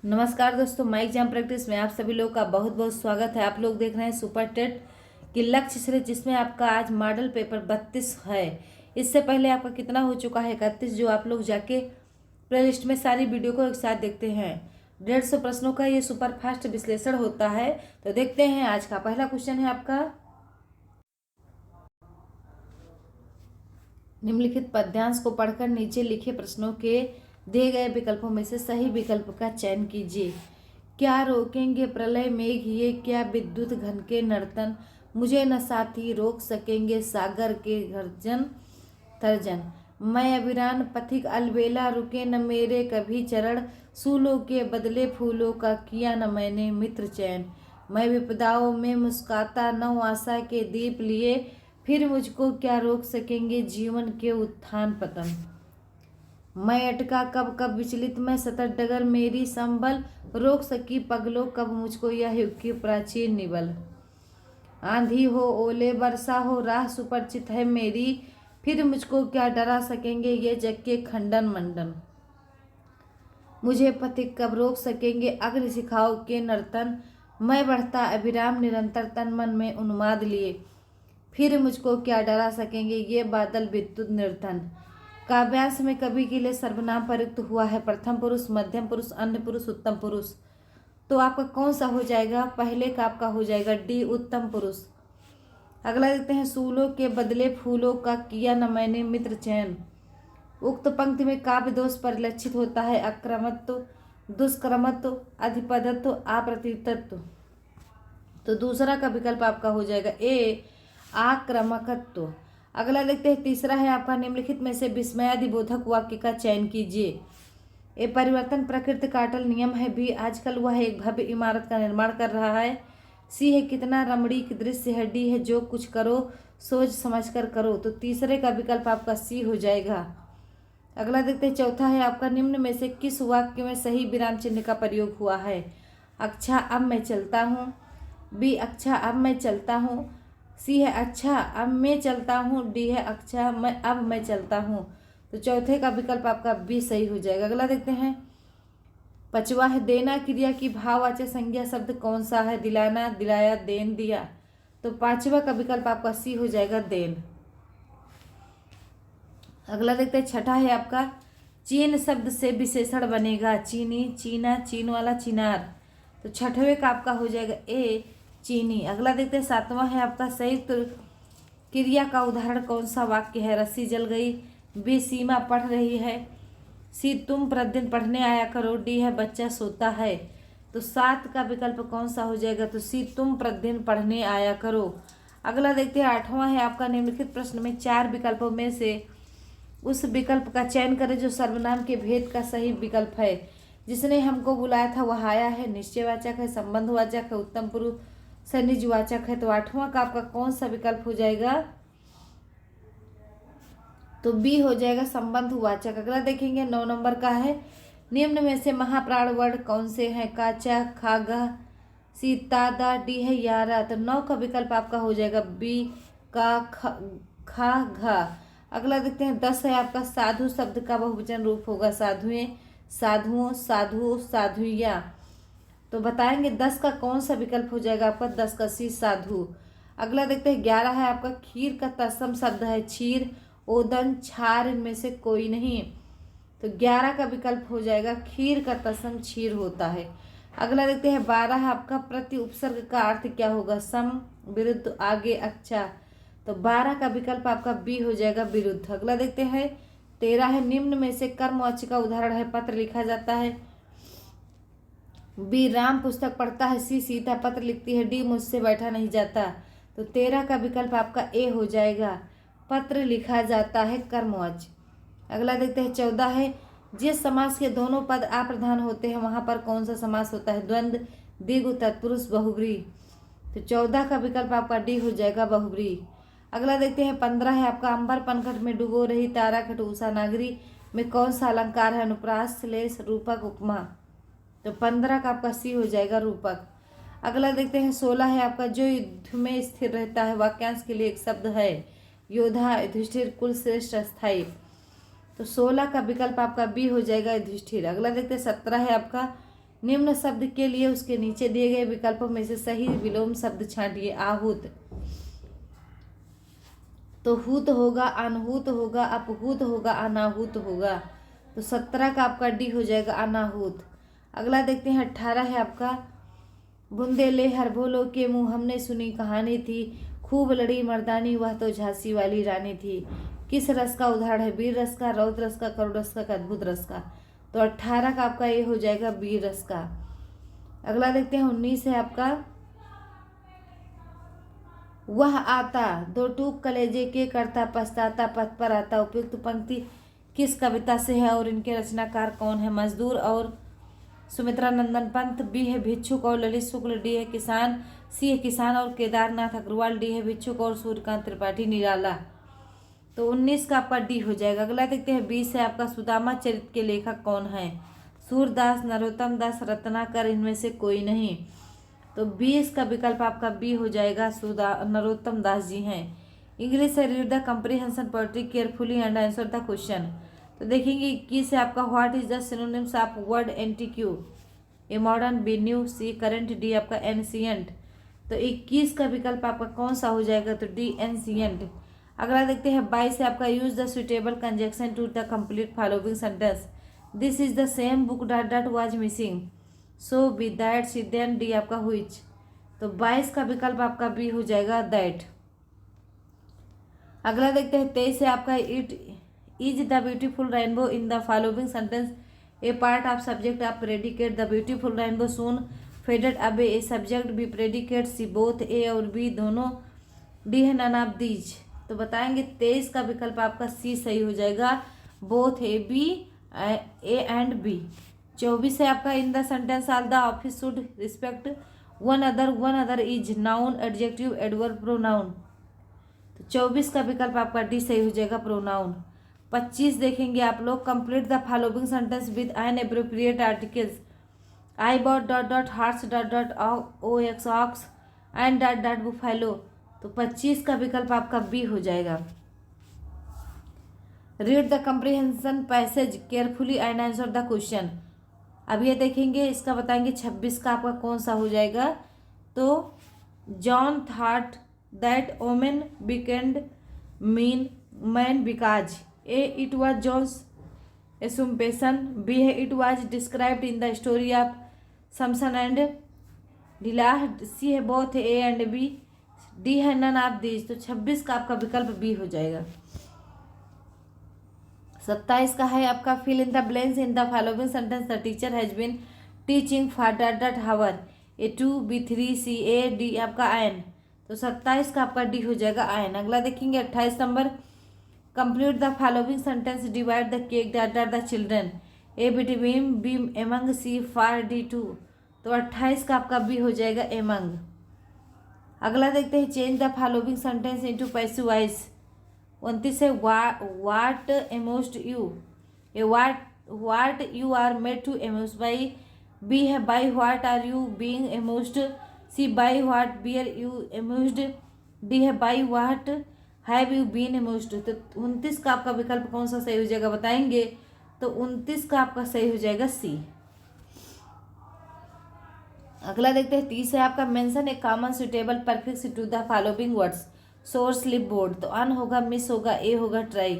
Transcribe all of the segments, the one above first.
नमस्कार दोस्तों, my exam practice में आप सभी लोग का बहुत बहुत स्वागत है। आप लोग देख रहे हैं सुपर टेट की लक्ष्य सीरीज, जिसमें आपका आज मॉडल पेपर 32 है। इससे पहले आपका कितना हो चुका है 31, जो आप लोग जाके प्लेलिस्ट में सारी वीडियो को एक साथ देखते हैं। 150 प्रश्नों का ये सुपर फास्ट विश्लेषण होता है। तो देखते हैं आज का पहला क्वेश्चन है आपका, निम्नलिखित पद्यांश को पढ़कर नीचे लिखे प्रश्नों के दिए गए विकल्पों में से सही विकल्प का चयन कीजिए। क्या रोकेंगे प्रलय मेघ ये, क्या विद्युत घन के नर्तन, मुझे न साथी रोक सकेंगे सागर के गर्जन तर्जन। मैं अभिरान पथिक अलबेला, रुके न मेरे कभी चरण, सूलों के बदले फूलों का किया न मैंने मित्र चयन। मैं विपदाओं में मुस्काता नौ आशा के दीप लिए, फिर मुझको क्या रोक सकेंगे जीवन के उत्थान पतन। मैं अटका कब कब विचलित मैं सतत डगर, मेरी संबल रोक सकी पगलों कब मुझको यह युग की प्राचीन निबल। आंधी हो ओले वर्षा हो राह सुपरिचित है मेरी, फिर मुझको क्या डरा सकेंगे ये जग के खंडन मंडन। मुझे पथिक कब रोक सकेंगे अग्नि शिखाओं के नर्तन, मैं बढ़ता अभिराम निरंतर तन मन में उन्माद लिए, फिर मुझको क्या डरा सकेंगे ये बादल विद्युत निर्धन। काव्यांश में कवि के लिए सर्वनाम प्रयुक्त हुआ है प्रथम पुरुष, मध्यम पुरुष, अन्य पुरुष, उत्तम पुरुष। तो आपका कौन सा हो जाएगा? पहले का आपका हो जाएगा डी, उत्तम पुरुष। अगला देखते हैं, सूलों के बदले फूलों का किया न मैंने मित्र चयन। उक्त पंक्ति में काव्य दोष परिलक्षित होता है अक्रमत्व, दुष्कर्मत्व, अधिपदत्व, अप्रतितत्व। तो दूसरा का विकल्प आपका हो जाएगा ए, आक्रामकत्व। अगला देखते हैं, तीसरा है आपका, निम्नलिखित में से विस्मयादिबोधक वाक्य का चयन कीजिए। ए, परिवर्तन प्रकृति का अटल नियम है। बी, आजकल वह एक भव्य इमारत का निर्माण कर रहा है। सी है, कितना रमणीक दृश्य है। डी है, जो कुछ करो सोच समझ कर करो। तो तीसरे का विकल्प आपका सी हो जाएगा। अगला देखते हैं, चौथा है आपका, निम्न में से किस वाक्य में सही विराम चिन्ह का प्रयोग हुआ है? अच्छा अब मैं चलता हूँ। बी, अच्छा अब मैं चलता हूँ। सी है, अच्छा अब मैं चलता हूँ। डी है, अच्छा अब मैं चलता हूँ। तो चौथे का विकल्प आपका बी सही हो जाएगा। अगला देखते हैं, पांचवा है, देना क्रिया की भाववाचक संज्ञा शब्द कौन सा है? दिलाना, दिलाया, देन, दिया। तो पांचवा का विकल्प आपका सी हो जाएगा, देन। अगला देखते हैं, छठा है आपका, चीन शब्द से विशेषण बनेगा चीनी, चीना, चीन वाला, चिनार। तो छठवें का आपका हो जाएगा ए, चीनी। अगला देखते हैं, सातवां है आपका, संयुक्त क्रिया का उदाहरण कौन सा वाक्य है? रस्सी जल गई। बी, सीमा पढ़ रही है। सी, तुम प्रतिदिन पढ़ने आया करो। डी है, बच्चा सोता है। तो सात का विकल्प कौन सा हो जाएगा? तो सी, तुम प्रतिदिन पढ़ने आया करो। अगला देखते हैं, आठवां है आपका, निम्नलिखित प्रश्न में चार विकल्पों में से उस विकल्प का चयन करें जो सर्वनाम के भेद का सही विकल्प है। जिसने हमको बुलाया था वह आया है, निश्चयवाचक है, संबंधवाचक है, उत्तम पुरुष से निजवाचक है। तो आठवां का आपका कौन सा विकल्प हो जाएगा? तो बी हो जाएगा, संबंधवाचक। अगला देखेंगे, 9 नंबर का है, निम्न में से महाप्राण वर्ण कौन से हैं? काचा, खागा, सीता, दा, डी है यारा। तो 9 का विकल्प आपका हो जाएगा बी, का, खा, घा। अगला देखते हैं, 10 है आपका, साधु शब्द का बहुवचन रूप होगा साधुएं, साधुओं, साधु, साधुया। तो बताएंगे 10 का कौन सा विकल्प हो जाएगा आपका? 10 का सी, साधु। अगला देखते हैं, 11 है आपका, खीर का तत्सम शब्द है क्षीर, ओदन, छार, इनमें से कोई नहीं। तो 11 का विकल्प हो जाएगा, खीर का तत्सम क्षीर होता है। अगला देखते हैं, 12 है आपका, प्रति उपसर्ग का अर्थ क्या होगा? सम, विरुद्ध, आगे, अच्छा। तो 12 का विकल्प आपका बी हो जाएगा, विरुद्ध। अगला देखते हैं, 13 है, निम्न में से कर्मवाची का उदाहरण है। पत्र लिखा जाता है। बी, राम पुस्तक पढ़ता है। सी, सीता पत्र लिखती है। डी, मुझसे बैठा नहीं जाता। तो 13 का विकल्प आपका ए हो जाएगा, पत्र लिखा जाता है, कर्मवाची। अगला देखते हैं, 14 है, जिस समास के दोनों पद अप्रधान होते हैं वहां पर कौन सा समास होता है? द्वंद्व, द्विगु, तत्पुरुष, बहुब्रीहि। तो 14 का विकल्प आपका डी हो जाएगा, बहुब्रीहि। अगला देखते हैं, 15 है आपका, अंबर पनघट में डुबो रही तारा खट उषा नागरी में कौन सा अलंकार है? अनुप्रास, श्लेष, रूपक, उपमा। तो 15 का आपका सी हो जाएगा, रूपक। अगला देखते हैं, 16 है आपका, जो युद्ध में स्थिर रहता है वाक्यांश के लिए एक शब्द है। योद्धा, युधिष्ठिर, कुलश्रेष्ठ, स्थायी। तो 16 का विकल्प आपका बी हो जाएगा, युधिष्ठिर। अगला देखते हैं, 17 है आपका, निम्न शब्द के लिए उसके नीचे दिए गए विकल्पों में से सही विलोम शब्द छांटिए। आहूत तो हूत होगा, अनहूत होगा, अपहूत होगा, अनाहूत होगा। तो 17 का आपका डी हो जाएगा अनाहूत। अगला देखते हैं 18 है आपका बुंदेले हरभोलो के मुँह हमने सुनी कहानी थी, खूब लड़ी मर्दानी वह तो झांसी वाली रानी थी। किस रस का उदाहरण है? वीर रस का, रौद्र रस का, करुण रस का, अद्भुत रस का। तो 18 का आपका ये हो जाएगा वीर रस का। अगला देखते हैं 19 है आपका वह आता दो टूक कलेजे के करता पछताता पथ पर आता। उपयुक्त पंक्ति किस कविता से है और इनके रचनाकार कौन है? मजदूर और सुमित्रा नंदन पंत, बी है भिक्षुक और ललित शुक्ल, डी है किसान, सी है किसान और केदारनाथ अग्रवाल, डी है भिक्षुक और सूर्यकांत त्रिपाठी निराला। तो 19 का आपका डी हो जाएगा। अगला देखते हैं 20 है आपका सुदामा चरित्र के लेखक कौन है? सूरदास, नरोत्तम दास, रत्नाकर, इनमें से कोई नहीं। तो 20 का विकल्प आपका बी हो जाएगा, नरोत्तम दास जी हैं। इंग्लिश से read the comprehension poetry carefully and answer the question. तो देखेंगे 21 है आपका what is the synonyms of word antique? A modern, B new, C current, D आपका एंशिएंट। तो 21 का विकल्प आपका कौन सा हो जाएगा? तो डी एंशिएंट। अगला देखते हैं 22 है आपका use the suitable conjunction to the complete following sentence. This is the same book dot was missing, so B that C then, D आपका व्हिच। तो 22 का विकल्प आपका बी हो जाएगा दैट। अगला देखते हैं 23 है आपका it is the beautiful rainbow in the following sentence A part of subject of predicate. The beautiful rainbow soon faded away. A subject, B predicate, C both, A और बी दोनों, D है none of these. तो बताएंगे 23 का विकल्प आपका सी सही हो जाएगा, both A B A and B. 24 है आपका in the sentence all the office should respect one other is noun, adjective, adverb, pronoun. तो 24 का विकल्प आपका डी सही हो जाएगा, प्रोनाउन। 25 देखेंगे आप लोग complete the following sentence with an appropriate articles. I bought dot dot horse dot dot O X ox and dot dot buffalo. तो 25 का विकल्प आपका बी हो जाएगा। Read the comprehension passage carefully and answer the question. अब ये देखेंगे इसका बताएंगे 26 का आपका कौन सा हो जाएगा? तो John thought that women became mean man because A it was John's assumption, B है it was described in the story of Samson and Delilah, C है both A and B, D है नन ऑफ दीज। तो 26 का आपका विकल्प B हो जाएगा। 27 का है आपका fill in the blanks in the following sentence. The teacher has been teaching for dot dot hour, A 2 B 3 C A, D आपका आयन। तो 27 का आपका डी हो जाएगा आयन। अगला देखेंगे 28 number complete the following sentence divide the cake dot dot the children, A between, B among, C for, D 2। तो 28 का आपका बी हो जाएगा एमंग। अगला देखते हैं change the following sentence into passive voice. 29 है what amused you, A what you are made to amuse by, B है by what are you being amused, C by what were you amused, D है by what have you been amused. तो 29 का आपका विकल्प कौन सा सही हो जाएगा बताएंगे? तो 29 का आपका सही हो जाएगा सी। अगला देखते हैं 30 है आपका mention a common suitable prefix to the following words. Source slip board, तो अन होगा, मिस होगा, ए होगा, ट्राई।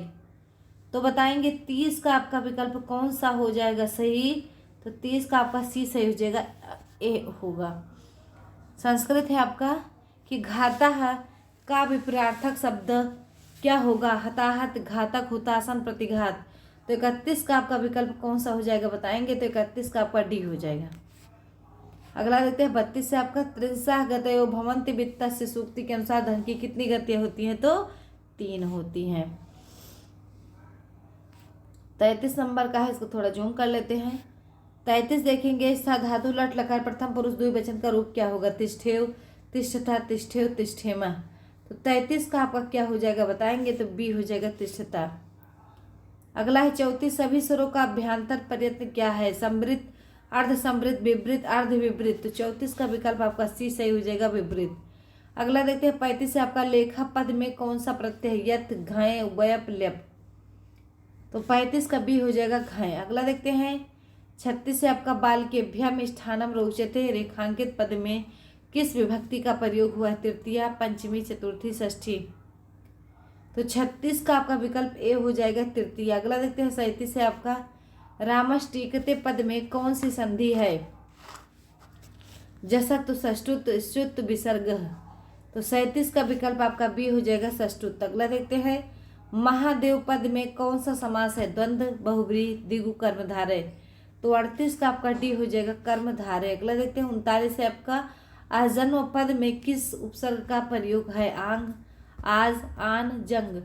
तो बताएंगे 30 का आपका विकल्प कौन सा हो जाएगा सही? तो 30 का आपका सी सही हो जाएगा, ए होगा। संस्कृत है आपका कि घाता का विपरीतार्थक शब्द क्या होगा? हताहत, घातक, हुतासन, प्रतिघात। तो 31 का आपका विकल्प कौन सा हो जाएगा बताएंगे? तो 31 का आपका डी हो जाएगा। अगला देखते हैं 32 से आपका त्रिंशाः गतयो भवन्ति वित्तस्य सूक्ति के अनुसार धन की कितनी गतियां होती हैं? तो 3 होती हैं। 33 नंबर का है, इसको थोड़ा जूम कर लेते हैं। 33 देखेंगे धातु लट लकार प्रथम पुरुष द्विवचन का रूप क्या होगा? तिष्ठेव, तिष्ठता, तिष्ठेव, तिष्ठेमा। तो 33 का आपका क्या हो जाएगा बताएंगे? तो बी हो जाएगा तिष्ठता। अगला है 34 सभी स्वरों का अभ्यांतर प्रयत्न क्या है? समृद्ध, अर्ध समृद्ध, विपरीत, अर्ध विपरीत। तो 34 का विकल्प आपका सी सही हो जाएगा, विपरीत। अगला देखते हैं 35 से आपका लेखा पद में कौन सा प्रत्यय? यत, घय, वयप, ल्यप। तो 35 का बी हो जाएगा घय। अगला देखते हैं 36 है आपका बालकेभ्याम स्थानम रोचते रेखांकित पद में किस विभक्ति का प्रयोग हुआ है? तृतीया, पंचमी, चतुर्थी, षष्ठी। तो 36 का आपका विकल्प ए हो जाएगा तृतीया। अगला देखते हैं 37 है आपका रामष्टीकते पद में कौन सी संधि है? जसत, षष्टुत, श्रुत, विसर्ग। तो 37 का विकल्प आपका बी हो जाएगा षष्टुत। अगला देखते हैं महादेव पद में कौन सा समास है? द्वंद्व, बहुब्रीहि, द्विगु, कर्मधारय। तो 38 का आपका डी हो जाएगा कर्मधारय। अगला देखते हैं 39 है आपका आजन्म पद में किस उपसर्ग का प्रयोग है? आंग, आज, आन, जंग।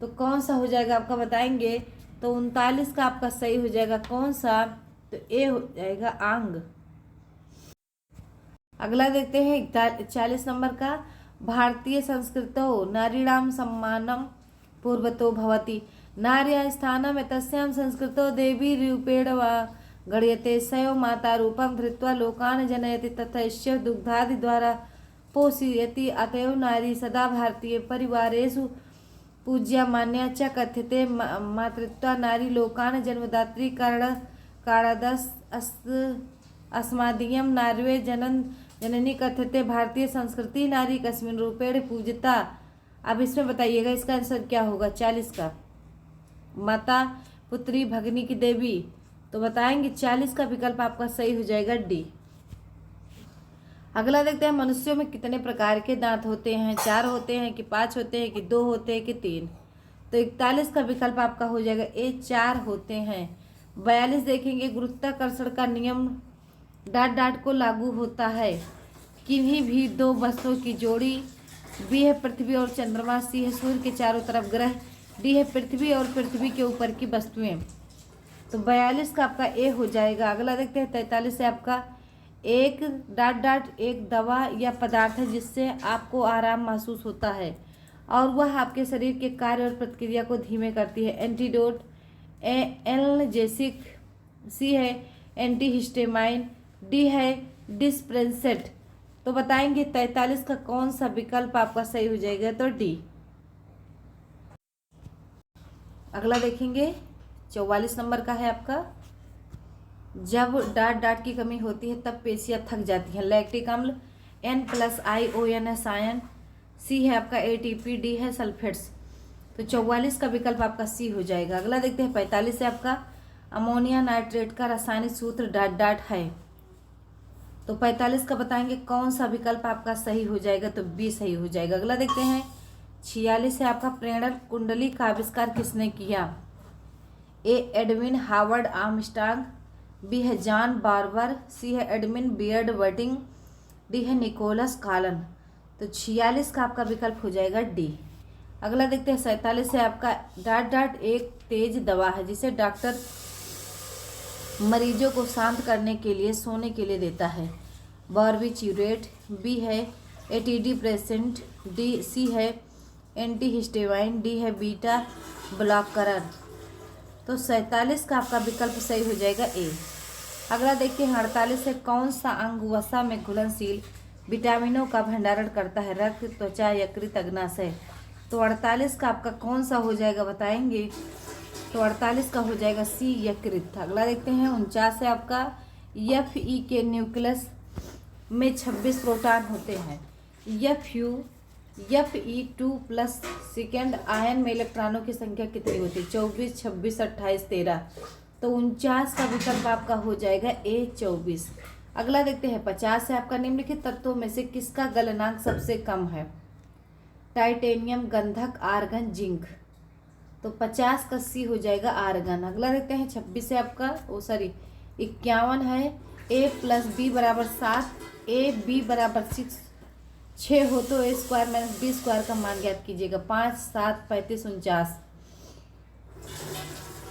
तो कौन सा हो जाएगा आपका बताएंगे? तो 39 का आपका सही हो जाएगा कौन सा? तो ए हो जाएगा आंग। अगला देखते हैं 40 नंबर का भारतीय संस्कृतौ नारीणाम सम्मानम पूर्वतो भवति नार्या स्थानम तस्यां संस्कृतो देवी रूपेण वा गण्यते सयो माता रूपम धृत्वा लोकान् जनयति तथैश्य दुग्धादि द्वारा पोषयति अतएव नारी सदा भारतीय परिवारेषु पूज्या मान्या च कथ्यते मातृत्वा नारी लोकान् जन्मदात्री कारणदस् अस्मादीयं नार्ये जननी कथ्यते भारतीय संस्कृति नारी कस्मिन् रूपेण पूजिता। अब इसमें बताइएगा इसका आंसर क्या होगा? 40 का माता, पुत्री, भगनी की देवी। तो बताएंगे 40 का विकल्प आपका सही हो जाएगा डी। अगला देखते हैं मनुष्यों में कितने प्रकार के दांत होते हैं? 4 होते हैं कि 5 होते हैं कि 2 होते हैं कि 3? तो 41 का विकल्प आपका हो जाएगा ए 4 होते हैं। 42 देखेंगे गुरुत्वाकर्षण का नियम डाट डाट को लागू होता है किन्हीं भी दो वस्तुओं की जोड़ी? बी है पृथ्वी और चंद्रमा, सी है सूर्य के चारों तरफ ग्रह, डी है पृथ्वी और पृथ्वी के ऊपर की वस्तुएं। तो 42 का आपका ए हो जाएगा। अगला देखते हैं 43 है आपका एक डाट डाट एक दवा या पदार्थ है जिससे आपको आराम महसूस होता है और वह आपके शरीर के कार्य और प्रतिक्रिया को धीमे करती है। एंटीडोट, एनाल्जेसिक, सी है एंटीहिस्टामाइन, डी है डिस्प्रेंसेट। तो बताएंगे 43 का कौन सा विकल्प आपका सही हो जाएगा? तो डी। अगला देखेंगे 44 नंबर का है आपका जब डाट डाट की कमी होती है तब पेशियां थक जाती हैं। लैक्टिक अम्ल, N+IONS आयन, सी है आपका ATP, डी है सल्फेट्स। तो 44 का विकल्प आपका सी हो जाएगा। अगला देखते हैं 45 है आपका अमोनिया नाइट्रेट का रासायनिक सूत्र डाट डाट है। तो 45 का बताएंगे कौन सा विकल्प आपका सही हो जाएगा? तो बी सही हो जाएगा। अगला देखते हैं 46 है आपका प्रेरण कुंडली का आविष्कार किसने किया? ए एडविन हावर्ड आर्मस्ट्रांग, बी है जॉन बार्बर, सी है एडमिन बियर्ड वर्टिंग, डी है निकोलस कॉलन। तो 46 का आपका विकल्प हो जाएगा डी। अगला देखते हैं 47 है आपका डाट डाट एक तेज दवा है जिसे डॉक्टर मरीजों को शांत करने के लिए सोने के लिए देता है। बार्बिट्यूरेट, बी है एंटीडिप्रेसेंट, डी सी है एंटीहिस्टामाइन, डी है बीटा ब्लॉकर। तो 47 का आपका विकल्प सही हो जाएगा ए। अगला देखिए 48 है कौन सा अंग वसा में घुलनशील विटामिनों का भंडारण करता है? रक्त, त्वचा, यकृत, अग्नाशय। तो 48 का आपका कौन सा हो जाएगा बताएंगे? तो 48 का हो जाएगा सी यकृत। अगला देखते हैं 49 है आपका Fe के न्यूक्लियस में 26 प्रोटॉन होते हैं। Fe2+ सेकेंड आयन में इलेक्ट्रॉनों की संख्या कितनी होती है? 24, 26, 28, 13। तो 49 का विकल्प आपका हो जाएगा ए 24। अगला देखते हैं 50 है आपका निम्नलिखित तत्वों में से किसका गलनांक सबसे कम है? टाइटेनियम, गंधक, आर्गन, जिंक। तो 50 का सी हो जाएगा आर्गन। अगला देखते हैं 26 है आपका 51 है A+B = 7, AB = 6 हो तो A² - B² का मान ज्ञात कीजिएगा। 5, 7, 35, 49।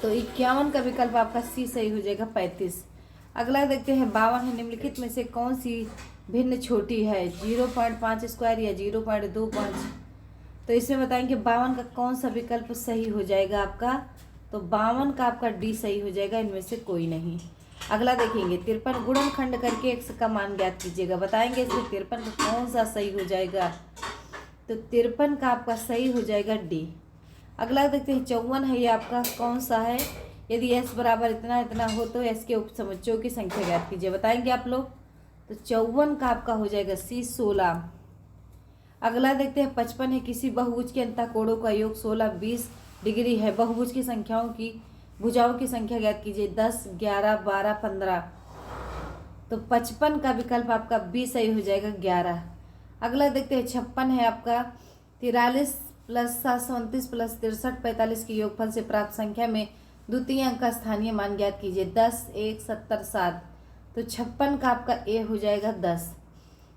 तो 51 का विकल्प आपका सी सही हो जाएगा 35। अगला देखते हैं 52 है निम्नलिखित में से कौन सी भिन्न छोटी है? 0.5² या 0.25। तो इसमें बताएंगे 52 का कौन सा विकल्प सही हो जाएगा आपका? तो 52 का आपका डी सही हो जाएगा, इनमें से कोई नहीं। अगला देखेंगे 53 गुणनखंड करके x का मान ज्ञात कीजिएगा। बताएंगे इसमें 53 का कौन सा सही हो जाएगा? तो 53 का आपका सही हो जाएगा डी। अगला देखते हैं 54 है, ये आपका कौन सा है? यदि s बराबर इतना इतना हो तो s के उपसमुच्चयों की संख्या ज्ञात कीजिए। बताएंगे आप लोग। तो 54 का आपका हो जाएगा C 16। अगला देखते हैं 55 है। किसी बहुभुज के अंतःकोणों का योग 16 20 डिग्री है। बहुभुज की संख्याओं की भुजाओं की संख्या ज्ञात कीजिए। 10 11 12 15। तो 55 का विकल्प आपका बी सही हो जाएगा 11। अगला देखते हैं 56 है आपका 43 प्लस 729 प्लस 63 45 के योगफल से प्राप्त संख्या में द्वितीय अंक का स्थानीय मान ज्ञात कीजिए। 10 1 70 7। तो 56 का आपका ए हो जाएगा 10।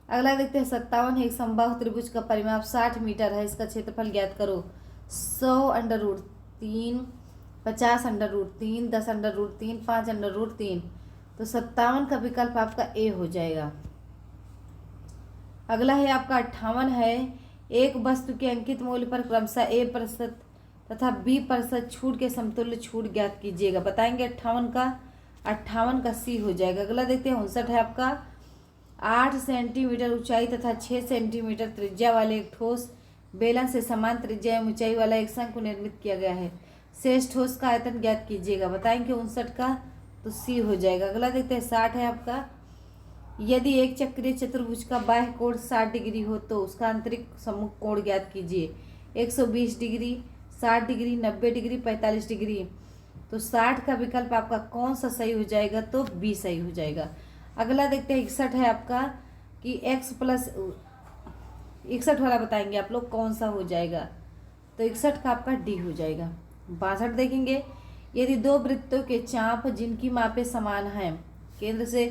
अगला देखते हैं 57 है। एक समबाहु त्रिभुज का परिमाप 60 मीटर है। इसका क्षेत्रफल ज्ञात करो। 100√3 50√3 10√3 5√3। तो 57 का विकल्प आपका ए हो जाएगा। अगला है आपका 58 है। एक वस्तु के अंकित मूल्य पर क्रमशः A% तथा B% छूट के समतुल्य छूट ज्ञात कीजिएगा। बताएंगे 58 का सी हो जाएगा। अगला देखते हैं 59 है आपका 8 सेंटीमीटर ऊंचाई तथा 6 सेंटीमीटर त्रिज्या वाले एक ठोस बेलन से समान त्रिज्या एवं ऊंचाई वाला एक शंकु निर्मित किया गया है। शेष ठोस का आयतन ज्ञात कीजिएगा। बताएंगे 59 का तो सी हो जाएगा। अगला देखते हैं 60 है आपका। यदि एक चक्रीय चतुर्भुज का बाह्य कोण 60 डिग्री हो तो उसका आंतरिक सम्मुख कोण ज्ञात कीजिए। 120 डिग्री 60 डिग्री 90 डिग्री 45 डिग्री। तो 60 का विकल्प आपका कौन सा सही हो जाएगा? तो बी सही हो जाएगा। अगला देखते हैं 61 है आपका कि x+61 वाला बताएंगे आप लोग कौन सा हो जाएगा। तो 61 का आपका डी हो जाएगा। 62 देखेंगे। यदि दो वृत्तों के चाप जिनकी मापें समान हैं केंद्र से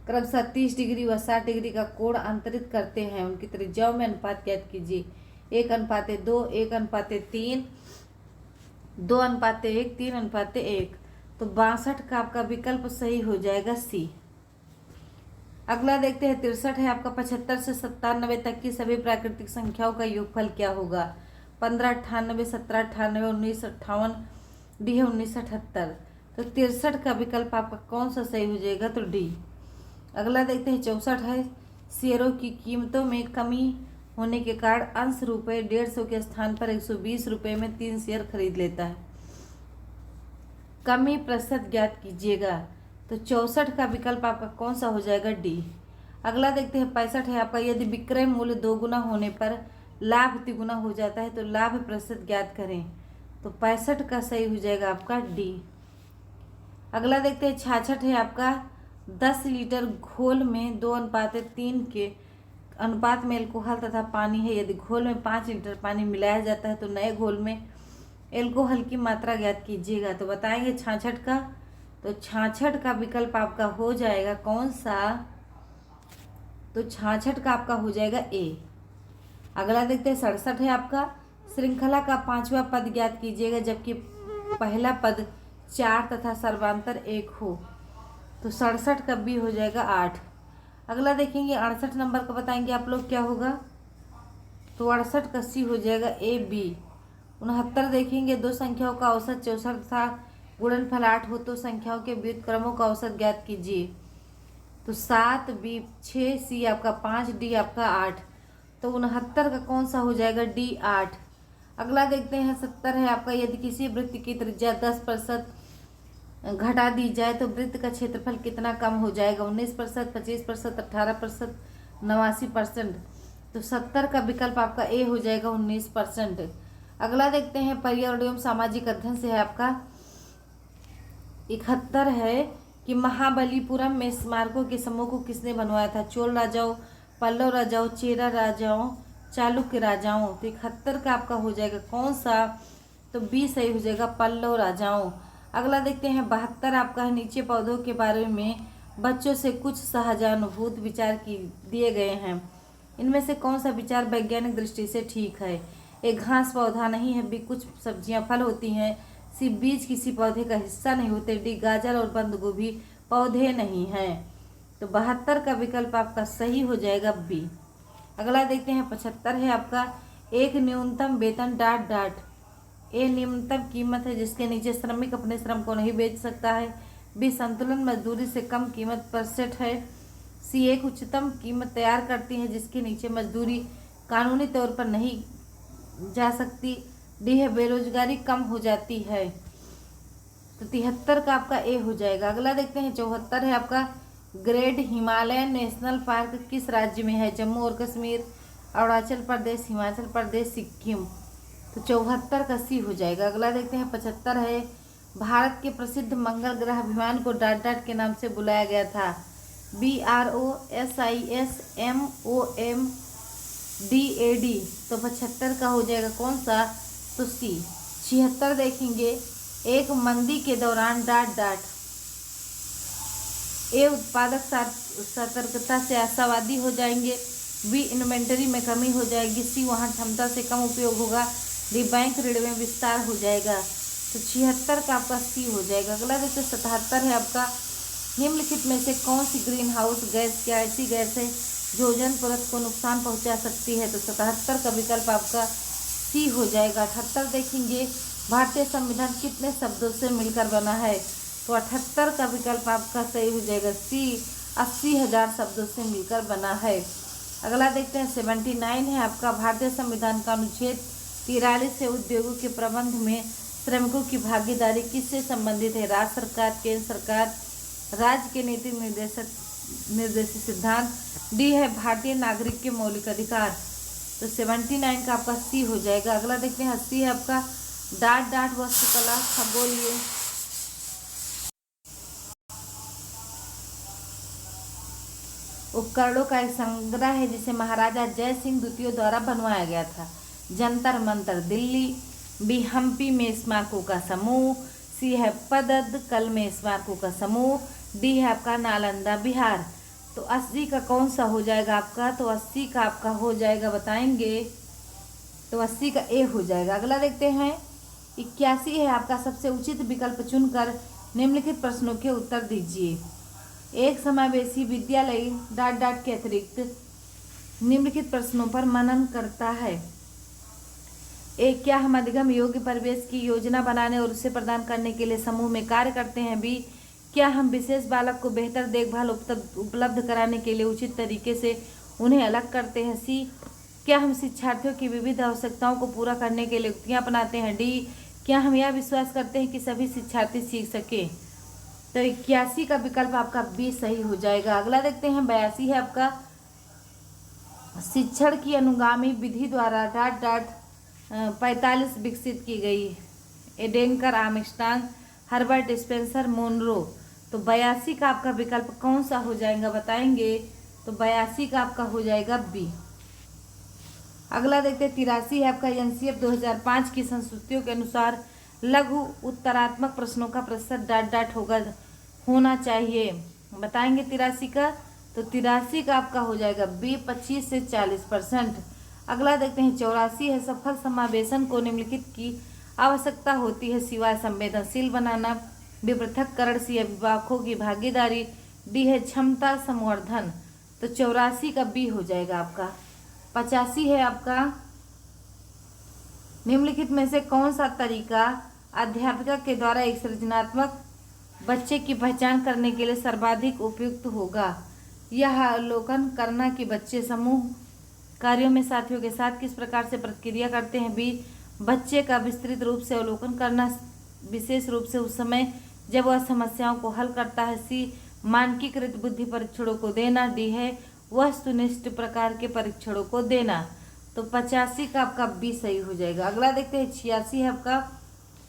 क्रमशः 30 डिग्री व 60 डिग्री का कोण अंतरित करते हैं, उनकी त्रिज्याओं में अनुपात ज्ञात कीजिए। 1:2 1:3 2:1 3:1। तो 62 का आपका विकल्प सही हो जाएगा सी। अगला देखते हैं 63 है आपका 75 से 97 तक की सभी प्राकृतिक संख्याओं का योगफल क्या होगा। 15 98 17 98 19 58 डी है 1978। तो 63 का विकल्प आपका कौन सा सही हो जाएगा? तो डी। अगला देखते हैं 64 है। शेयरों की कीमतों में कमी होने के कारण अंश रुपये 150 के स्थान पर 120 रुपये में 3 शेयर खरीद लेता है। कमी प्रतिशत ज्ञात कीजिएगा। तो 64 का विकल्प आपका कौन सा हो जाएगा? डी। अगला देखते हैं 65 है आपका। यदि विक्रय मूल्य 2 गुना होने पर लाभ तिगुना हो जाता है तो लाभ प्रतिशत ज्ञात करें। तो 65 का सही हो जाएगा आपका डी। अगला देखते हैं 66 है आपका। 10 लीटर घोल में 2:3 के अनुपात में एल्कोहल तथा पानी है। यदि घोल में 5 लीटर पानी मिलाया जाता है तो नए घोल में एल्कोहल की मात्रा ज्ञात कीजिएगा। तो बताएंगे 66 का। तो 66 का विकल्प आपका हो जाएगा कौन सा? तो 66 का आपका हो जाएगा ए। अगला देखते हैं 67 है आपका। श्रृंखला का 5वां पद ज्ञात कीजिएगा जबकि पहला पद 4 तथा सर्वांतर 1 हो। तो 67 का बी हो जाएगा 8। अगला देखेंगे 68 नंबर का बताएंगे आप लोग क्या होगा। तो 68 का सी हो जाएगा ए बी। 69 देखेंगे। दो संख्याओं का औसत 64 तथा गुणनफल 8 हो तो संख्याओं के व्युत्क्रमों का औसत ज्ञात कीजिए। तो 7 बी 6 सी आपका 5 डी आपका 8। तो 69 का कौन सा हो जाएगा? डी 8। अगला देखते हैं 70 है आपका। यदि किसी वृत्त की त्रिज्या 10% घटा दी जाए तो वृत्त का क्षेत्रफल कितना कम हो जाएगा? 19% 25% 18% 89%। तो 70 का विकल्प आपका ए हो जाएगा 19%। अगला देखते हैं पर्यावरण एवं सामाजिक अध्ययन से है आपका 71 है कि महाबलीपुरम में स्मारकों के समूह को किसने बनवाया था? चोल राजाओं, पल्लव राजाओं, चेरा राजाओं, चालुक्य राजाओं। तो 71 का आपका हो जाएगा कौन सा? तो बी सही हो जाएगा पल्लव राजाओं। अगला देखते हैं 72 आपका है। नीचे पौधों के बारे में बच्चों से कुछ सहजानुभूत विचार दिए गए हैं। इनमें से कौन सा विचार वैज्ञानिक दृष्टि से ठीक है? एक घास पौधा नहीं है। बी कुछ सब्जियां फल होती हैं। सी बीज किसी पौधे का हिस्सा नहीं होते। डी गाजर और बंद गोभी पौधे नहीं हैं। तो 72 का विकल्प आपका सही हो जाएगा बी। अगला देखते हैं 75 है आपका। एक न्यूनतम वेतन ... ए निम्नतम कीमत है जिसके नीचे श्रमिक अपने श्रम को नहीं बेच सकता है। बी संतुलन मजदूरी से कम कीमत पर सेट है। सी एक उच्चतम कीमत तैयार करती है जिसके नीचे मजदूरी कानूनी तौर पर नहीं जा सकती। डी है बेरोजगारी कम हो जाती है। तो 73 का आपका ए हो जाएगा। अगला देखते हैं 74 है आपका ग्रेट हिमालयन नेशनल पार्क किस राज्य में है? जम्मू और कश्मीर, अरुणाचल प्रदेश, हिमाचल प्रदेश, सिक्किम। तो 74 का सी हो जाएगा। अगला देखते हैं 75 है भारत के प्रसिद्ध मंगल ग्रह विमान को डॉट डॉट के नाम से बुलाया गया था? BROSISMOMDAD। तो 75 का हो जाएगा कौन सा? तो सी। 76 देखेंगे एक मंदी के दौरान डॉट डॉट। ए उत्पादक सतर्कता से आशावादी हो जाएंगे। बी इन्वेंटरी में कमी हो जाएगी। सी वहाँ क्षमता से कम उपयोग होगा। डी बैंक ऋण में विस्तार हो जाएगा। तो 76 का आपका सी हो जाएगा। अगला देखते 77 है आपका निम्नलिखित में से कौन सी ग्रीन हाउस गैस क्या ऐसी गैस है जो ओजोन परत को नुकसान पहुंचा सकती है? तो 77 का विकल्प आपका सी हो जाएगा। 78 देखेंगे भारतीय संविधान कितने शब्दों से मिलकर बना है? तो 78 का विकल्प आपका सही हो जाएगा सी। 80,000 शब्दों से मिलकर बना है। अगला देखते हैं 79 है आपका भारतीय संविधान का अनुच्छेद 43 से उद्योगों के प्रबंध में श्रमिकों की भागीदारी किससे संबंधित है? राज्य सरकार, केंद्र सरकार, राज्य के नीति निर्देशित सिद्धांत। डी है भारतीय नागरिक के मौलिक अधिकार। तो 79 का आपका सी हो जाएगा। अगला देखते हैं 80 है आपका डॉट डॉट वास्तुकला खगोलीय उपकरणों का एक संग्रह है जिसे महाराजा जय सिंह द्वितीय द्वारा बनवाया गया था? जंतर मंतर दिल्ली, बी हम्पी में स्मारकों का समूह, सी है पद्दकल में स्मारकों का समूह, डी है आपका नालंदा बिहार। तो 80 का कौन सा हो जाएगा आपका? तो 80 का आपका हो जाएगा बताएंगे। तो 80 का ए हो जाएगा। अगला देखते हैं 81 है आपका सबसे उचित विकल्प चुनकर निम्नलिखित प्रश्नों के उत्तर दीजिए। एक समावेशी विद्यालय डॉट डॉट के अतिरिक्त निम्नलिखित प्रश्नों पर मनन करता है? एक, क्या हम अधिगम योग्य परिवेश की योजना बनाने और उसे प्रदान करने के लिए समूह में कार्य करते हैं? बी, क्या हम विशेष बालक को बेहतर देखभाल उपलब्ध कराने के लिए उचित तरीके से उन्हें अलग करते हैं? सी, क्या हम शिक्षार्थियों की विविध आवश्यकताओं को पूरा करने के लिए युक्तियाँ अपनाते हैं? डी, क्या हम यह विश्वास करते हैं कि सभी शिक्षार्थी सीख सकें? तो 81 का विकल्प आपका बी सही हो जाएगा। अगला देखते हैं 82 है आपका शिक्षण की अनुगामी विधि द्वारा डॉट डॉट 45 विकसित की गई? एडेनकर, आर्मस्ट्रांग, हर्बर्ट स्पेंसर, मोनरो। तो 82 का आपका विकल्प कौन सा हो जाएगा बताएंगे? तो 82 का आपका हो जाएगा बी। अगला देखते हैं 83 है आपका एनसीएफ 2005 की संस्तुतियों के अनुसार लघु उत्तरात्मक प्रश्नों का प्रतिशत डॉट डॉट होना चाहिए, बताएंगे 83 का? तो 83 का आपका हो जाएगा बी 25 से 40%। अगला देखते हैं 84 है सफल समावेशन को निम्नलिखित की आवश्यकता होती है सिवाय संवेदनशील बनाना? बी पृथक्करण, सी अभिभावकों की भागीदारी, डी है क्षमता संवर्धन। तो 84 का बी हो जाएगा आपका। 85 है आपका निम्नलिखित में से कौन सा तरीका अध्यापिका के द्वारा एक सृजनात्मक बच्चे की पहचान करने के लिए सर्वाधिक उपयुक्त होगा? यह अवलोकन करना कि बच्चे समूह कार्यों में साथियों के साथ किस प्रकार से प्रतिक्रिया करते हैं? बी, बच्चे का विस्तृत रूप से अवलोकन करना, विशेष रूप से उस समय जब वह समस्याओं को हल करता है? सी, मानकीकृत बुद्धि परीक्षणों को देना। डी है वस्तुनिष्ठ प्रकार के परीक्षणों को देना। तो 85 का आपका बी सही हो जाएगा। अगला देखते हैं 86 है आपका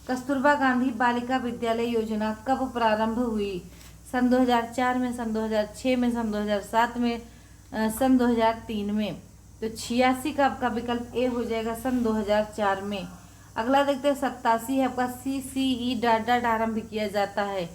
कस्तूरबा गांधी बालिका विद्यालय योजना कब प्रारंभ हुई? सन 2004 में, सन 2006 में, सन 2007 में, सन 2003 में। तो 86 का आपका विकल्प ए हो जाएगा सन 2004 में। अगला देखते हैं 87 है आपका CCE डॉट डॉट आरंभ किया जाता है?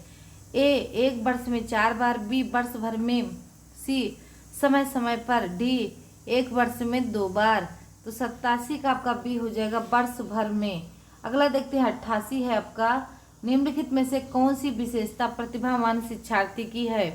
ए, एक वर्ष में 4 बार, बी वर्ष भर में, सी समय समय पर, डी एक वर्ष में 2 बार। तो 87 का आपका बी हो जाएगा वर्ष भर में। अगला देखते हैं 88 है आपका निम्नलिखित में से कौन सी विशेषता प्रतिभावान शिक्षार्थी की है?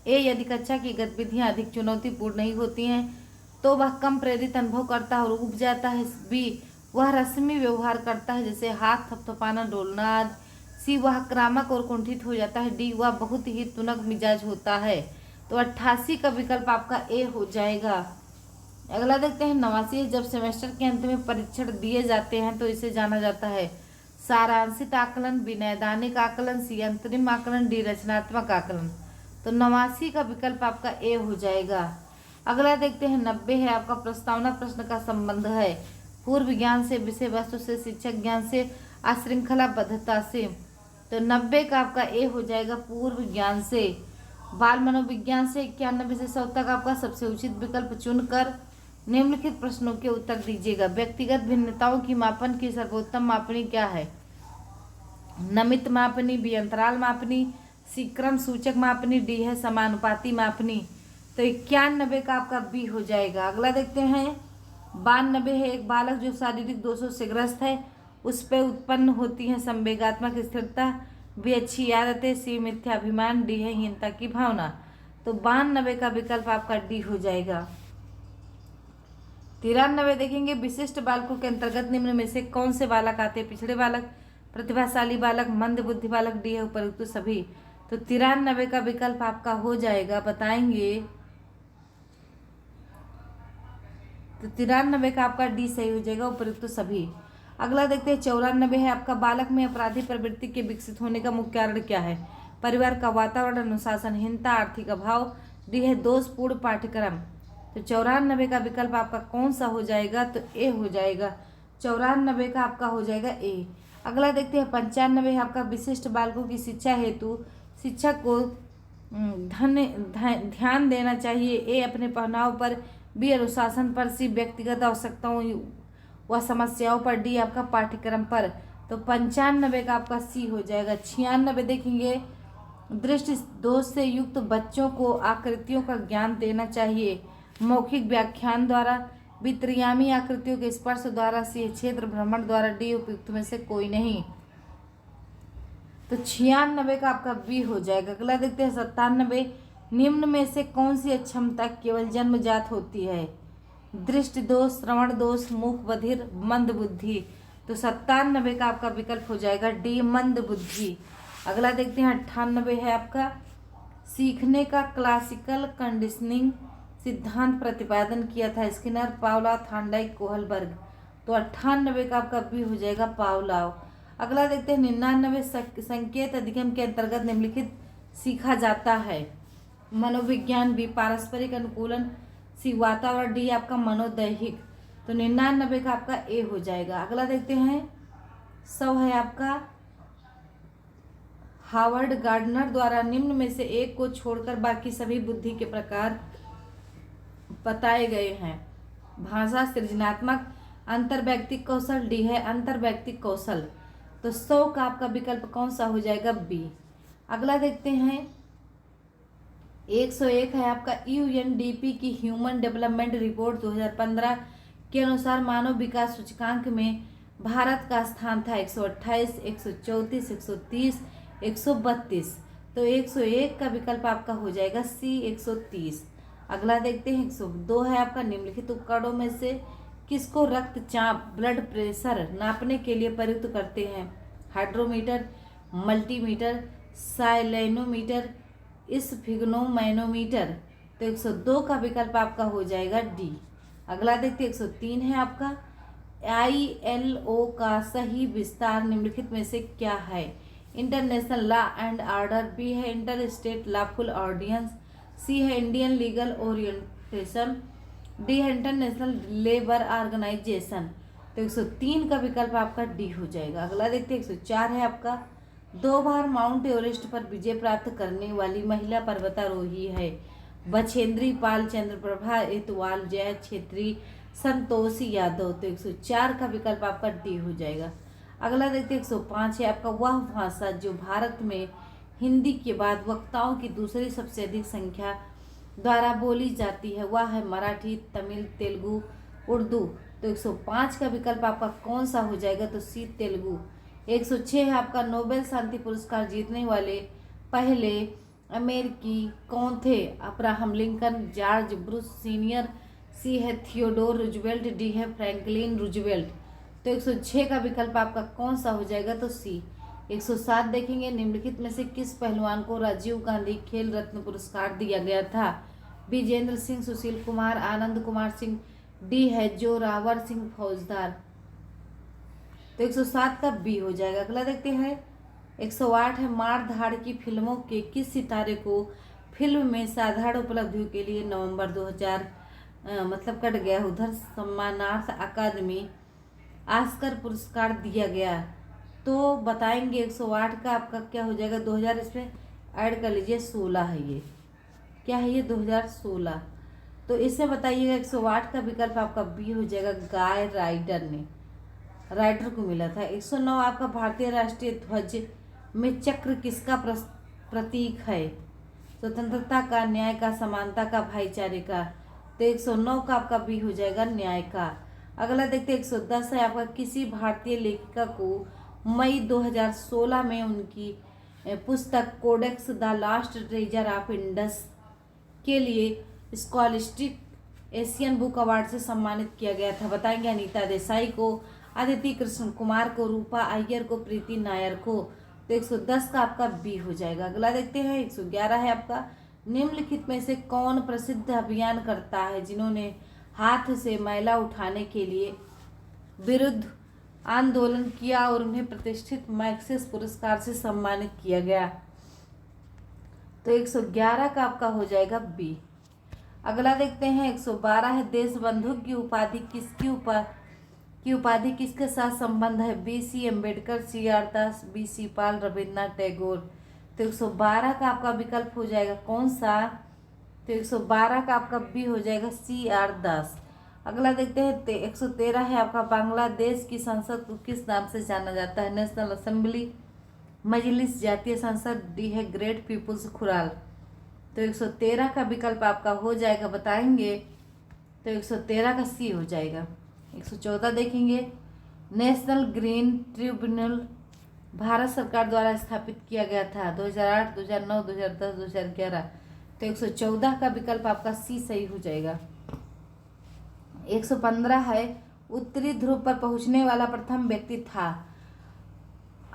ए, यदि कक्षा की गतिविधियां अधिक चुनौतीपूर्ण नहीं होती हैं तो वह कम प्रेरित अनुभव करता है और उब जाता है। बी, वह रस्मी व्यवहार करता है जैसे हाथ थपथपाना, डोलना आदि। सी, वह आक्रामक और कुंठित हो जाता है। डी, वह बहुत ही तुनक मिजाज होता है। तो 88 का विकल्प आपका ए हो जाएगा। अगला देखते हैं 89 जब सेमेस्टर के अंत में परीक्षण दिए जाते हैं तो इसे जाना जाता है? सारांशित आकलन, बी नैदानिक आकलन, सी अंतरिम आकलन, डी रचनात्मक आकलन। तो 89 का विकल्प आपका ए हो जाएगा। अगला देखते हैं 90 है आपका प्रस्तावना प्रश्न का संबंध है पूर्व ज्ञान से, विषय वस्तु से, शिक्षक ज्ञान से, अश्रृंखलाबद्धता से। तो 90 का आपका ए हो जाएगा पूर्व ज्ञान से। बाल मनोविज्ञान से 91 से 100 तक आपका सबसे उचित विकल्प चुनकर निम्नलिखित प्रश्नों के उत्तर दीजिएगा। व्यक्तिगत भिन्नताओं की मापन की सर्वोत्तम मापनी क्या है? नमित मापनी, बी अंतराल मापनी, सी क्रम सूचक मापनी, डी है समानुपाती मापनी। तो 91 का आपका बी हो जाएगा। अगला देखते हैं 92 है एक बालक जो शारीरिक दोषों से ग्रस्त है, उस पर उत्पन्न होती है संवेगात्मक स्थिरता, बी अच्छी आदतें, सी मिथ्याभिमान, डी है हीनता की भावना। तो 92 का विकल्प आपका डी हो जाएगा। 93 देखेंगे विशिष्ट बालकों के अंतर्गत निम्न में से कौन से बालक आते हैं? पिछड़े बालक, प्रतिभाशाली बालक, मंद बुद्धि बालक, डी है उपयुक्त सभी। तो 93 का विकल्प आपका हो जाएगा, बताएंगे। तो 93 का आपका डी सही हो जाएगा, उपयुक्त सभी। अगला देखते हैं 94 है आपका बालक में अपराधी प्रवृत्ति के विकसित होने का मुख्य कारण क्या है? परिवार का वातावरण, अनुशासनहीनता, आर्थिक अभाव, डी है दोषपूर्ण पाठ्यक्रम। तो 94 का विकल्प आपका कौन सा हो जाएगा? तो ए हो जाएगा। 94 का आपका हो जाएगा ए। अगला देखते हैं 95 है आपका विशिष्ट बालकों की शिक्षा हेतु शिक्षक को ध्यान देना चाहिए। ए अपने पहनाव पर, बी अनुशासन पर, सी व्यक्तिगत आवश्यकताओं व समस्याओं पर, डी आपका पाठ्यक्रम पर। तो 95 का आपका सी हो जाएगा। 96 देखेंगे दृष्टि दोष से युक्त बच्चों को आकृतियों का ज्ञान देना चाहिए, मौखिक व्याख्यान द्वारा, बी त्रियामी आकृतियों के स्पर्श द्वारा, सी क्षेत्र भ्रमण द्वारा, डी उपयुक्त में से कोई नहीं। तो 96 का आपका बी हो जाएगा। अगला देखते हैं 97 निम्न में से कौन सी अक्षमता केवल जन्मजात होती है? दृष्टि दोष, श्रवण दोष, मूक बधिर, मंद बुद्धि। तो 97 का आपका विकल्प हो जाएगा डी मंद बुद्धि। अगला देखते हैं 98 है आपका सीखने का क्लासिकल कंडीशनिंग सिद्धांत प्रतिपादन किया था स्किनर, पावलाव, थांडाइक, कोहलबर्ग। तो 98 का आपका बी हो जाएगा पावलाव। अगला देखते हैं 99 संकेत अधिगम के अंतर्गत निम्नलिखित सीखा जाता है? मनोविज्ञान, बी पारस्परिक अनुकूलन, सी वातावरण, डी आपका मनोदैहिक। तो 99 का आपका ए हो जाएगा। अगला देखते हैं 100 है आपका हावर्ड गार्डनर द्वारा निम्न में से एक को छोड़कर बाकी सभी बुद्धि के प्रकार बताए गए हैं। भाषा, सृजनात्मक, अंतर्वैयक्तिक कौशल, डी है अंतर्वैयक्तिक कौशल। तो 100 का आपका विकल्प कौन सा हो जाएगा? बी। अगला देखते हैं 101 है आपका यूएनडीपी की ह्यूमन डेवलपमेंट रिपोर्ट 2015 के अनुसार मानव विकास सूचकांक में भारत का स्थान था 128, 134, 130, 132। तो 101 का विकल्प आपका हो जाएगा सी 130। अगला देखते हैं 102 है आपका निम्नलिखित उपकरणों में से किसको रक्तचाप, ब्लड प्रेशर नापने के लिए प्रयुक्त करते हैं? Hydrometer, multimeter, salinometer, sphygmomanometer. तो 102 का विकल्प आपका हो जाएगा डी। अगला देखते हैं 103 है आपका ILO का सही विस्तार निम्नलिखित में से क्या है? International law and order, B है inter state lawful ordinance, C है इंडियन लीगल ओरिएंटेशन, डी है इंटरनेशनल लेबर ऑर्गेनाइजेशन। तो 103 का विकल्प आपका डी हो जाएगा। अगला देखते हैं 104 है आपका 2 बार माउंट एवरेस्ट पर विजय प्राप्त करने वाली महिला पर्वतारोही है? बछेंद्री पाल, चंद्रप्रभा इतवाल, जय छेत्री, संतोषी यादव। तो 104 का विकल्प आपका डी हो जाएगा। अगला देखते हैं 105 है आपका वह भाषा जो भारत में हिंदी के बाद वक्ताओं की दूसरी सबसे अधिक संख्या द्वारा बोली जाती है, वह है मराठी, तमिल, तेलुगु, उर्दू। तो 105 का विकल्प आपका कौन सा हो जाएगा? तो सी तेलुगु। 106 है आपका नोबेल शांति पुरस्कार जीतने वाले पहले अमेरिकी कौन थे? Abraham Lincoln, George Bush senior, C है थियोडोर रूजवेल्ट, डी है फ्रैंकलिन रूजवेल्ट। तो 106 का विकल्प आपका कौन सा हो जाएगा? तो सी। 107 देखेंगे निम्नलिखित में से किस पहलवान को राजीव गांधी खेल रत्न पुरस्कार दिया गया था? विजेंद्र सिंह, सुशील कुमार, आनंद कुमार सिंह, डी है जोरावर सिंह फौजदार। तो 107 का बी हो जाएगा। अगला देखते हैं 108 है, मार धाड़ की फिल्मों के किस सितारे को फिल्म में साधारण उपलब्धियों के लिए नवंबर 2000 मतलब कट गया उधर सम्मानार्थ अकादमी ऑस्कर पुरस्कार दिया गया। तो बताएंगे 108 का आपका क्या हो जाएगा, 2000 इसमें ऐड कर लीजिए, 16 है ये, क्या है ये 2016। तो इससे बताइएगा 108 का विकल्प आपका बी हो जाएगा, गाय राइटर को मिला था। 109 आपका भारतीय राष्ट्रीय ध्वज में चक्र किसका प्रतीक है, स्वतंत्रता का, न्याय का, समानता का, भाईचारे का। तो 109 का आपका बी हो जाएगा, न्याय का। अगला देखते हैं 110 है आपका, किसी भारतीय लेखिका को मई 2016 में उनकी पुस्तक codex the last treasure of Indus के लिए स्कॉलिस्टिक एशियन बुक अवार्ड से सम्मानित किया गया था। बताएंगे अनीता देसाई को, अदिति कृष्ण कुमार को, रूपा अय्यर को, प्रीति नायर को। तो 110 का आपका बी हो जाएगा। अगला देखते हैं 111 है आपका, निम्नलिखित में से कौन प्रसिद्ध अभियान करता है जिन्होंने हाथ से मैला उठाने के लिए विरुद्ध आंदोलन किया और उन्हें प्रतिष्ठित मैक्सेस पुरस्कार से सम्मानित किया गया। तो 111 का आपका हो जाएगा बी। अगला देखते हैं 112 है, देशबंधु की उपाधि किसके साथ संबंध है, BC अम्बेडकर, CR दास, BC पाल, रविन्द्रनाथ टैगोर। तो 112 का आपका विकल्प हो जाएगा कौन सा, तो 112 का आपका बी हो जाएगा, CR दास। अगला देखते हैं 113 है आपका, बांग्लादेश की संसद को किस नाम से जाना जाता है, नेशनल असेंबली, मजलिस, जातीय संसद, डी है ग्रेट पीपुल्स खुराल। तो 113 का विकल्प आपका हो जाएगा, बताएंगे तो 113 का सी हो जाएगा। 114 देखेंगे, नेशनल ग्रीन ट्रिब्यूनल भारत सरकार द्वारा स्थापित किया गया था 2008, 2009, 2010, 2011। तो 114 का विकल्प आपका सी सही हो जाएगा। 115 है, उत्तरी ध्रुव पर पहुंचने वाला प्रथम व्यक्ति था,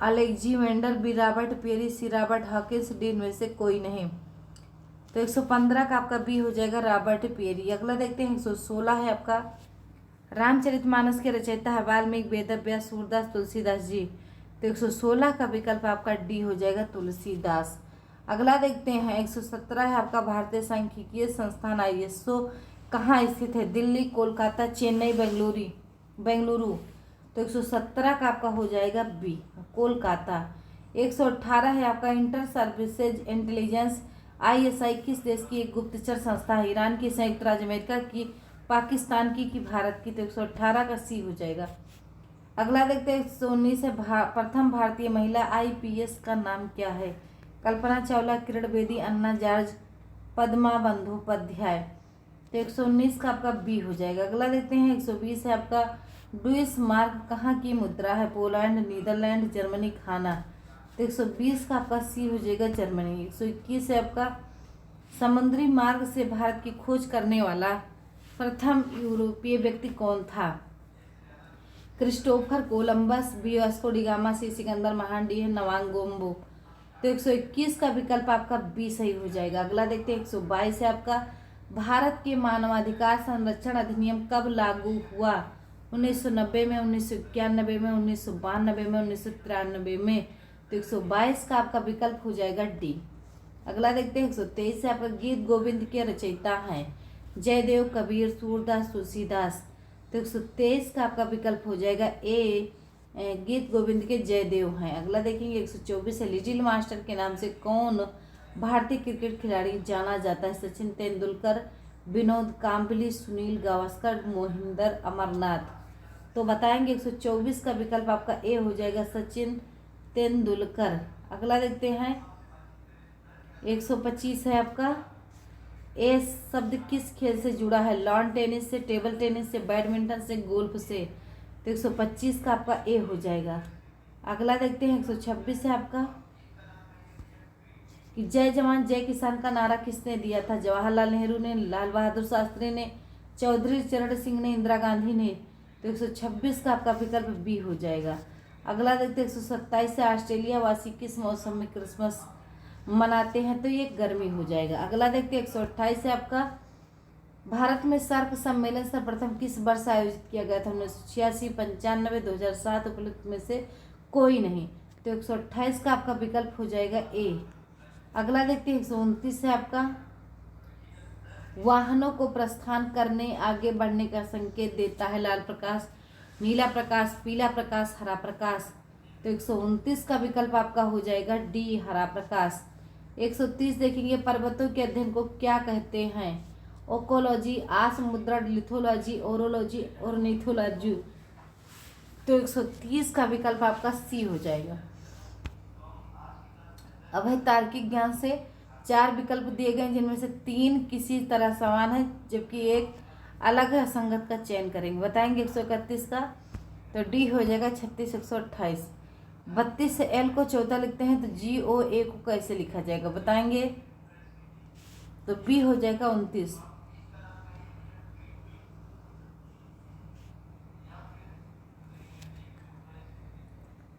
अलेक्जेंडर बी, रॉबर्ट पेरी, सी, रॉबर्ट हॉकिंस, डी इनमें से कोई नहीं। तो 115 का आपका बी हो जाएगा, रॉबर्ट पेरी। अगला देखते हैं 116 है आपका, रामचरितमानस के रचयिता है वाल्मीकि, वेदव्यास, सूरदास, तुलसीदास जी। तो 116 का विकल्प आपका डी हो जाएगा, तुलसीदास। अगला देखते हैं 117 है आपका, भारतीय सांख्यिकीय संस्थान ISO कहाँ स्थित है, दिल्ली, कोलकाता, चेन्नई, बेंगलुरु। तो 117 का आपका हो जाएगा बी, कोलकाता। 118 है आपका, इंटर सर्विसेज इंटेलिजेंस ISI किस देश की एक गुप्तचर संस्था है, ईरान की, संयुक्त राज्य अमेरिका की, पाकिस्तान की, कि भारत की। तो 118 का सी हो जाएगा। अगला देखते हैं 119 है, प्रथम भारतीय महिला IPS का नाम क्या है, कल्पना चावला, किरण बेदी, अन्ना जॉर्ज, पद्मा बंदोपाध्याय। तो 119 का आपका बी हो जाएगा। अगला देखते हैं 120 है आपका, डुइस मार्क कहाँ की मुद्रा है, पोलैंड, नीदरलैंड, जर्मनी, घाना। तो 120 का आपका सी हो जाएगा, जर्मनी। 121 है आपका, समुद्री मार्ग से भारत की खोज करने वाला प्रथम यूरोपीय व्यक्ति कौन था, Christopher Columbus, B, Vasco da Gama, C, सिकंदर महान, डी है नवांगोम्बो। तो 121 का विकल्प आपका बी सही हो जाएगा। अगला देखते हैं 122 है आपका, भारत के मानवाधिकार संरक्षण अधिनियम कब लागू हुआ, 1990 में, 1991 में, 1992 में, 1993 में। तो 122 का आपका विकल्प हो जाएगा डी। अगला देखते हैं 123 से आपका, गीत गोविंद के रचयिता हैं जयदेव, कबीर, सूरदास, तुलसीदास। तो 123 का आपका विकल्प हो जाएगा ए, गीत गोविंद के जयदेव हैं। अगला देखेंगे 124 है, लिटिल मास्टर के नाम से कौन भारतीय क्रिकेट खिलाड़ी जाना जाता है, सचिन तेंदुलकर, विनोद कांबली, सुनील गावस्कर, मोहिंदर अमरनाथ। तो बताएंगे 124 का विकल्प आपका ए हो जाएगा, सचिन तेंदुलकर। अगला देखते हैं 125 है आपका, ए शब्द किस खेल से जुड़ा है, लॉन टेनिस से, टेबल टेनिस से, बैडमिंटन से, गोल्फ से। तो 125 का आपका ए हो जाएगा। अगला देखते हैं 126 है आपका, कि जय जवान जय किसान का नारा किसने दिया था, जवाहरलाल नेहरू ने, लाल बहादुर शास्त्री ने, चौधरी चरण सिंह ने, इंदिरा गांधी ने। तो 126 का आपका विकल्प बी हो जाएगा। अगला देखते हैं 127 से, ऑस्ट्रेलिया वासी किस मौसम में क्रिसमस मनाते हैं, तो ये गर्मी हो जाएगा। अगला देखते हैं 128 है आपका, भारत में सार्क सम्मेलन सर्वप्रथम किस वर्ष आयोजित किया गया था? 1986, 95, 2007, उपलब्ध में से कोई नहीं। तो 128 का आपका विकल्प हो जाएगा ए। अगला देखते हैं 129 है आपका, वाहनों को प्रस्थान करने आगे बढ़ने का संकेत देता है लाल प्रकाश, नीला प्रकाश, पीला प्रकाश, हरा प्रकाश। तो 129 का विकल्प आपका हो जाएगा डी, हरा प्रकाश। 130 देखेंगे, पर्वतों के अध्ययन को क्या कहते हैं? ओकोलॉजी, आश्म मुद्रण, लिथोलॉजी, ओरोलॉजी, ऑर्निथोलॉजी। तो 130 का विकल्प आपका सी हो जाएगा। अब है तार्किक ज्ञान से 4 विकल्प दिए गए जिनमें से 3 किसी तरह समान है जबकि एक अलग है, असंगत का चयन करेंगे। बताएंगे 131 का, तो डी हो जाएगा 36, 128। 32 से एल को चौथा लिखते हैं तो जी ओ ए को कैसे लिखा जाएगा बताएंगे, तो बी हो जाएगा 29।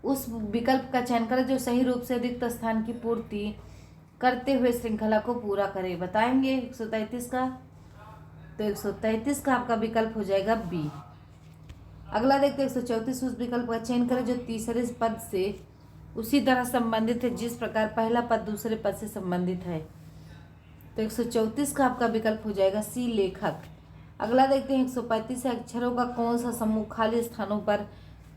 उस विकल्प का चयन करें जो सही रूप से रिक्त स्थान की पूर्ति करते हुए श्रृंखला को पूरा करे। बताएंगे 133 का, तो 133 का आपका विकल्प हो जाएगा बी। अगला देखते हैं 134, उस विकल्प का चयन करें जो तीसरे पद से उसी तरह संबंधित है जिस प्रकार पहला पद दूसरे पद से संबंधित है। तो 134 का आपका विकल्प हो जाएगा सी, लेखक। अगला देखते हैं 135 अक्षरों का कौन सा समूह खाली स्थानों पर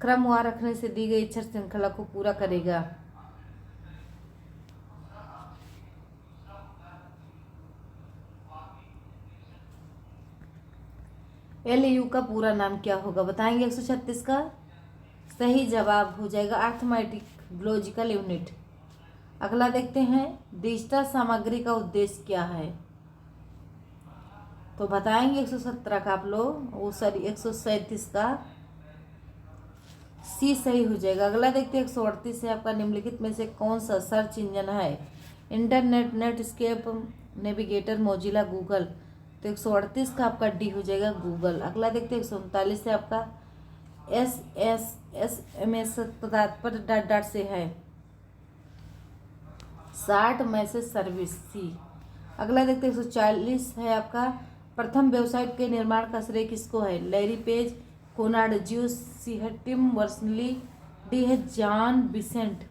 क्रमवार रखने से दी गई अक्षर श्रृंखला को पूरा करेगा? एलयू का पूरा नाम क्या होगा बताएंगे। 136 का सही जवाब हो जाएगा अर्थमेटिक लॉजिकल यूनिट। अगला देखते हैं डिजिटल सामग्री का उद्देश्य क्या है, तो बताएंगे 117 का आप लोग, वो सॉरी 137 का सी सही हो जाएगा। अगला देखते हैं 138 से आपका निम्नलिखित में से कौन सा सर्च इंजन है? Internet, Netscape, navigator, Mozilla, Google. तो 138 का आपका डी हो जाएगा गूगल। अगला देखते हैं 139 से आपका SMS तात्पर्य डॉट डॉट से है, 60 मैसेज सर्विस सी। अगला देखते हैं 140 है आपका, प्रथम वेबसाइट के निर्माण का श्रेय किसको है? लैरी पेज, कोनार्ड ज्यूस, सी है टिम वर्सनली, डी है जॉन बिसेंट।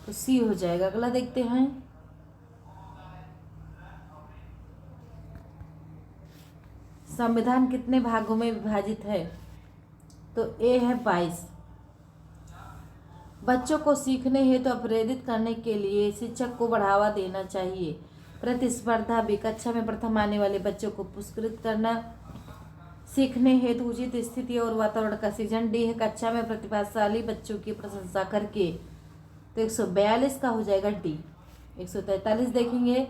तो सी हो जाएगा। अगला देखते हैं संविधान कितने भागों में विभाजित है? तो ए है 22। बच्चों को सीखने हेतु तो प्रेरित करने के लिए शिक्षक को बढ़ावा देना चाहिए। प्रतिस्पर्धा भी, कक्षा में प्रथम आने वाले बच्चों को पुरस्कृत करना, सीखने हेतु उचित स्थिति और वातावरण का सृजन। डी है कक्षा में प्रतिभाशाली बच्चों की प्रशंसा करके। तो 142 का हो जाएगा डी। 143 देखेंगे,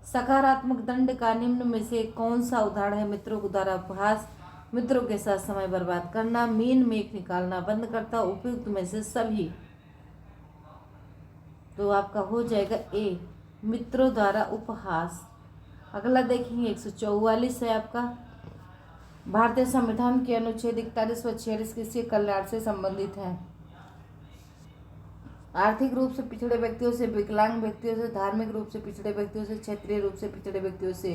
सकारात्मक दंड का निम्न में से कौन सा उदाहरण है? मित्रों द्वारा उपहास, मित्रों के साथ समय बर्बाद करना, मीन मेख निकालना बंद करता, उपयुक्त में से सभी। तो आपका हो जाएगा ए, मित्रों द्वारा उपहास। अगला देखेंगे 144 है आपका, भारतीय संविधान के अनुच्छेद 41 व 46 किसके कल्याण से संबंधित है? आर्थिक रूप से पिछड़े व्यक्तियों से, विकलांग व्यक्तियों से, धार्मिक रूप से पिछड़े व्यक्तियों से, क्षेत्रीय रूप से पिछड़े व्यक्तियों से।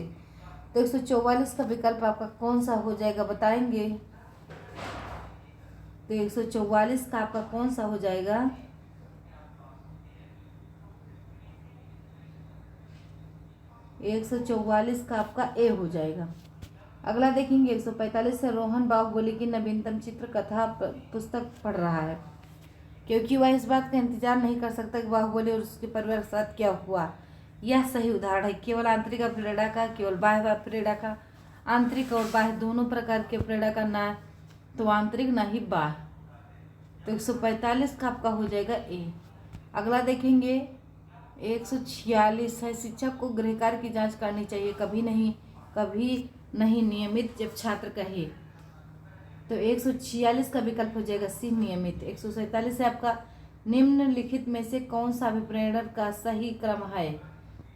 तो 144 का विकल्प आपका कौन सा हो जाएगा बताएंगे, तो 144 का आपका कौन सा हो जाएगा? 144 का आपका ए हो जाएगा। अगला देखेंगे 145 से, रोहन बाहुबली की नवीनतम चित्र कथा पुस्तक पढ़ रहा है क्योंकि वह इस बात का इंतजार नहीं कर सकता कि बाहुबली और उसके परिवार के साथ क्या हुआ। यह सही उदाहरण है। केवल आंतरिक प्रेरणा का, केवल बाह्य प्रेरणा का, आंतरिक और बाह्य दोनों प्रकार के प्रेरणा का, ना तो आंतरिक ना ही बाह्य। तो 145 का आपका हो जाएगा ए। अगला देखेंगे 146 है, शिक्षक को गृह कार्य की जांच करनी चाहिए, कभी नहीं नियमित जब छात्र कहे। तो 146 का विकल्प हो जाएगा सी, नियमित। 147 है आपका, निम्नलिखित में से कौन सा अभिप्रेरण का सही क्रम है?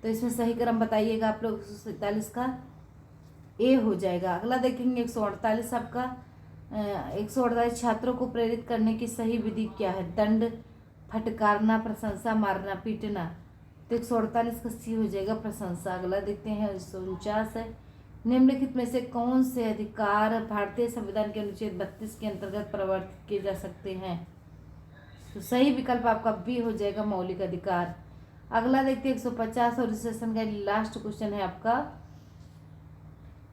तो इसमें सही क्रम बताइएगा आप लोग। 147 का ए हो जाएगा। अगला देखेंगे 148 आपका, 148 छात्रों को प्रेरित करने की सही विधि क्या है? दंड, फटकारना, प्रशंसा, मारना, पीटना। तो 148 का सी हो जाएगा प्रशंसा। अगला देखते हैं 149 है, निम्नलिखित में से कौन से अधिकार भारतीय संविधान के अनुच्छेद 32 के अंतर्गत प्रवर्तित किए जा सकते हैं? तो सही विकल्प आपका बी हो जाएगा, मौलिक अधिकार। अगला देखते हैं 150 और इस सेशन का लास्ट क्वेश्चन है आपका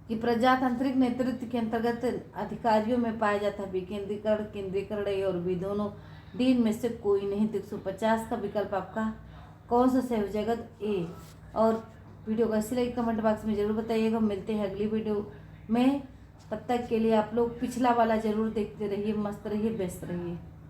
कि प्रजातांत्रिक नेतृत्व के अंतर्गत अधिकारियों में पाया जाता है विकेंद्रीकरण, केंद्रीकरण ए और बी दोनों, डी में से कोई नहीं। तो 150 का विकल्प आपका कौन सा सही हो जाएगा? ए। और वीडियो को ऐसी लगी कमेंट बॉक्स में जरूर बताइएगा। मिलते हैं अगली वीडियो में, तब तक के लिए आप लोग पिछला वाला जरूर देखते रहिए। मस्त रहिए, व्यस्त रहिए।